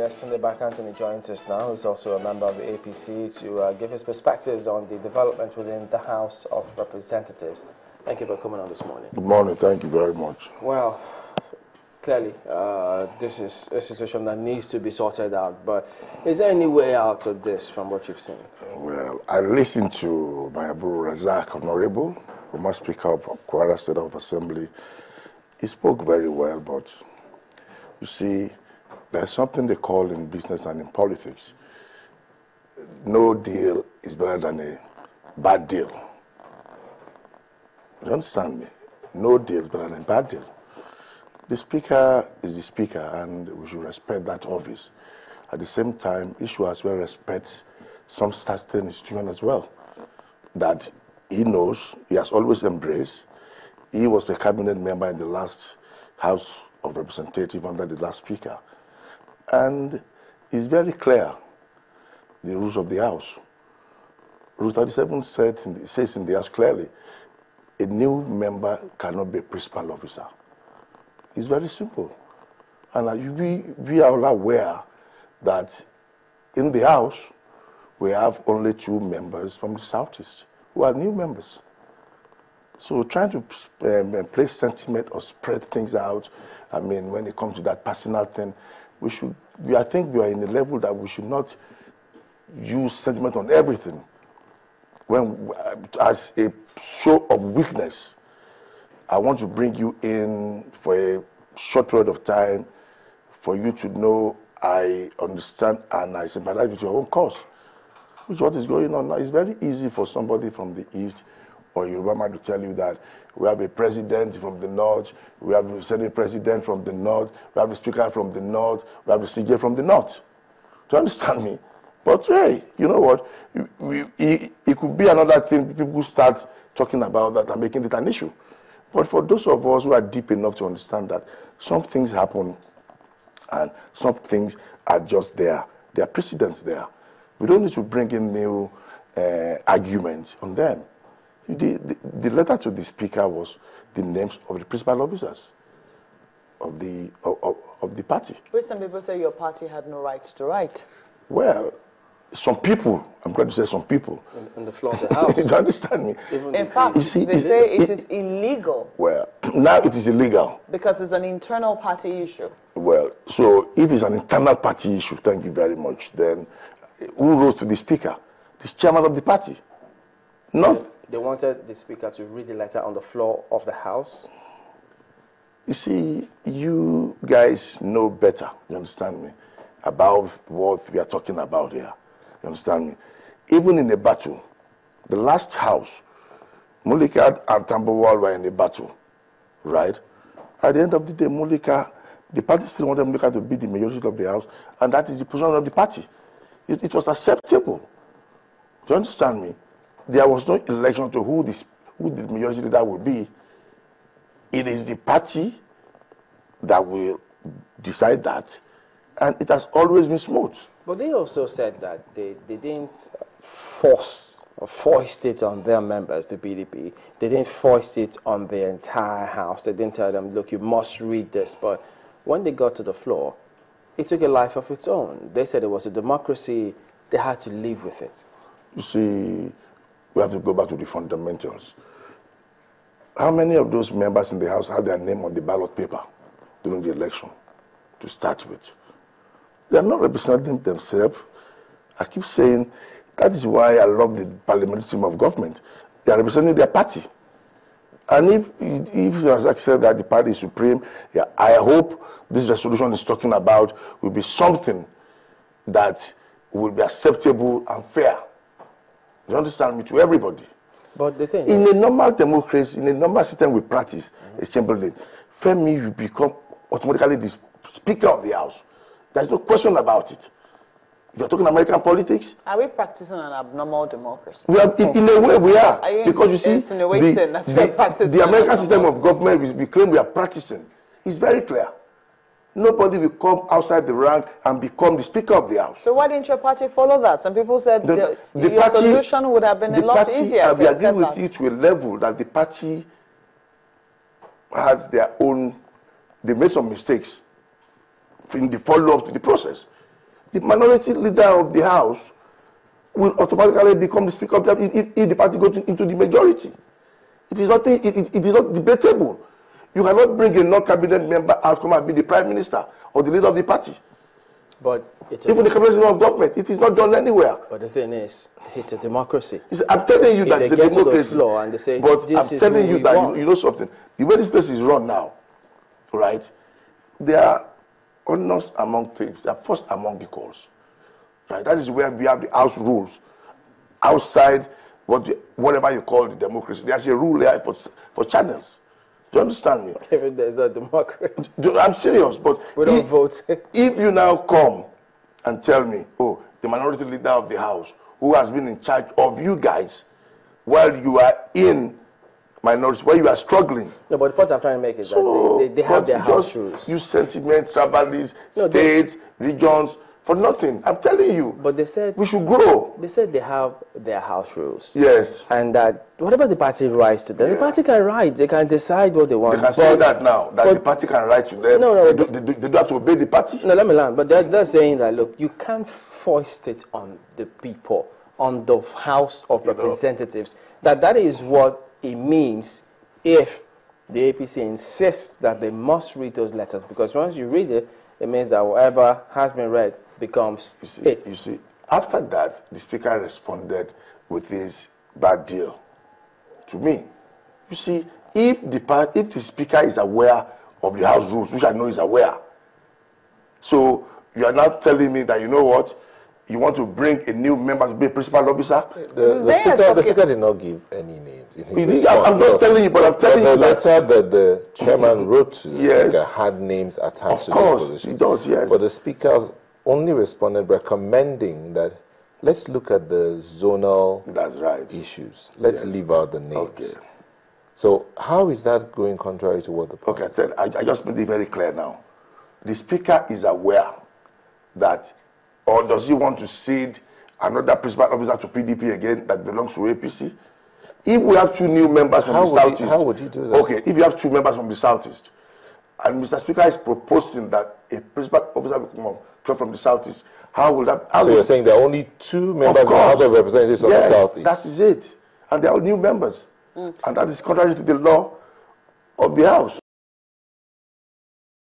guest, Tunde Anthony, joins us now, who's also a member of the APC, to give his perspectives on the development within the House of Representatives. Thank you for coming on this morning. Good morning. Thank you very much. Well, clearly, this is a situation that needs to be sorted out, but is there any way out of this from what you've seen? Well, I listened to my Abu Razak, Honorable, former Speaker of Kwara State of Assembly. He spoke very well, but you see, there's something they call in business and in politics. No deal is better than a bad deal. You understand me? No deal is better than a bad deal. The Speaker is the Speaker, and we should respect that office. At the same time, he should as well respect some certain institution as well that he knows, he has always embraced. He was a cabinet member in the last House of Representatives under the last Speaker. And it's very clear, the rules of the House. Rule 37 says in the House clearly, a new member cannot be a principal officer. It's very simple. And we are all aware that in the House, we have only 2 members from the Southeast who are new members. So trying to place sentiment or spread things out, I mean, when it comes to that personal thing, I think we are in a level that we should not use sentiment on everything. When, as a show of weakness, I want to bring you in for a short period of time for you to know I understand and I sympathize with your own cause. Which what is going on now. It's very easy for somebody from the East or Yoruba man to tell you that we have a president from the North, we have a Senate president from the North, we have a speaker from the North, we have a CJ from the North. Do you understand me? But hey, you know what? It could be another thing. People start talking about that and making it an issue. But for those of us who are deep enough to understand that some things happen and some things are just there. There are precedents there. We don't need to bring in new arguments on them. The letter to the Speaker was the names of the principal officers of the party. Which some people say your party had no right to write. Well, some people, I'm going to say some people. On the floor of the House. You understand me? In fact, they say it is illegal. Well, now it is illegal. Because it's an internal party issue. Well, so if it's an internal party issue, thank you very much, then who wrote to the Speaker? The chairman of the party. Not. They wanted the Speaker to read the letter on the floor of the House. You see, you guys know better, you understand me, about what we are talking about here. You understand me? Even in a battle, the last House, Mulika and Tambawal were in a battle, right? At the end of the day, Mulika, the party still wanted Mulika to be the majority of the House, and that is the position of the party. It was acceptable. Do you understand me? There was no election to who the majority leader will be. It is the party that will decide that, and it has always been smooth. But they also said that they didn't force or foist it on their members, the PDP. They didn't foist it on the entire House. They didn't tell them, look, you must read this. But when they got to the floor, it took a life of its own. They said it was a democracy. They had to live with it. You see, we have to go back to the fundamentals. How many of those members in the House had their name on the ballot paper during the election to start with? They are not representing themselves. I keep saying that is why I love the parliamentary system of government. They are representing their party. And if you accept that the party is supreme, yeah, I hope this resolution is talking about will be something that will be acceptable and fair. You understand me? To everybody. But the thing in a normal democracy, in a normal system we practice, as Chamberlain, Femi, you become automatically the Speaker of the House. There's no question about it. If you're talking American politics, are we practicing an abnormal democracy? We are, in a way, we are. Because you see, the American system of government we claim we are practicing is very clear. Nobody will come outside the rank and become the Speaker of the House. So why didn't your party follow that? Some people said your solution would have been a lot easier. I agree with you to a level that the party has their own, they made some mistakes in the follow-up to the process. the minority leader of the House will automatically become the Speaker of the House if the party goes into the majority. It is not, it is not debatable. You cannot bring a non-cabinet member out, come and be the Prime Minister or the leader of the party. But even the president of government, it is not done anywhere. But the thing is, it's a democracy. I'm telling you that it's a democracy. To the floor and they say, but this I'm telling you that want. you know something. The way this place is run now, right? They are honest among thieves. They are first among equals, right? That is where we have the house rules. Outside, whatever you call the democracy, there's a rule there for channels. Do you understand me? Even there's a democracy. I'm serious, but we don't vote. If you now come and tell me, oh, the minority leader of the House, who has been in charge of you guys while you are in minority, while you are struggling. No, but the point I'm trying to make is that they have their house rules. You sentiment, tribalists, states, regions, for nothing. I'm telling you. But they said we should grow. They said they have their house rules. Yes. And that whatever the party writes to them, the party can write. They can decide what they want. They can say that now, that the party can write to them. No, they don't have to obey the party. No, let me learn. But they're saying that, look, you can't foist it on the people, on the House of Representatives. That is what it means if the APC insists that they must read those letters. Because once you read it, it means that whatever has been read becomes it. You see, after that, the Speaker responded with his bad deal to me. You see, if the Speaker is aware of the House rules, which I know is aware, so you are now telling me that, you know what, you want to bring a new member to be a principal officer? The Speaker did not give any names. I'm just telling you, but I'm telling you that the letter that the chairman wrote to the Speaker had names attached to those positions. Of course, it does, yes. But the Speaker only responded recommending that let's look at the zonal issues. Let's leave out the names. Okay. So how is that going contrary to what the party? Okay, I just made it very clear now. The Speaker is aware that, or does he want to cede another principal officer to PDP again that belongs to APC? If we have two new members from the Southeast... How would he do that? Okay, if you have two members from the Southeast, and Mr. Speaker is proposing that a principal officer will come from the Southeast, how will that... So you're saying there are only two members of the House of Representatives of the Southeast? That is it. And they are new members. And that is contrary to the law of the House.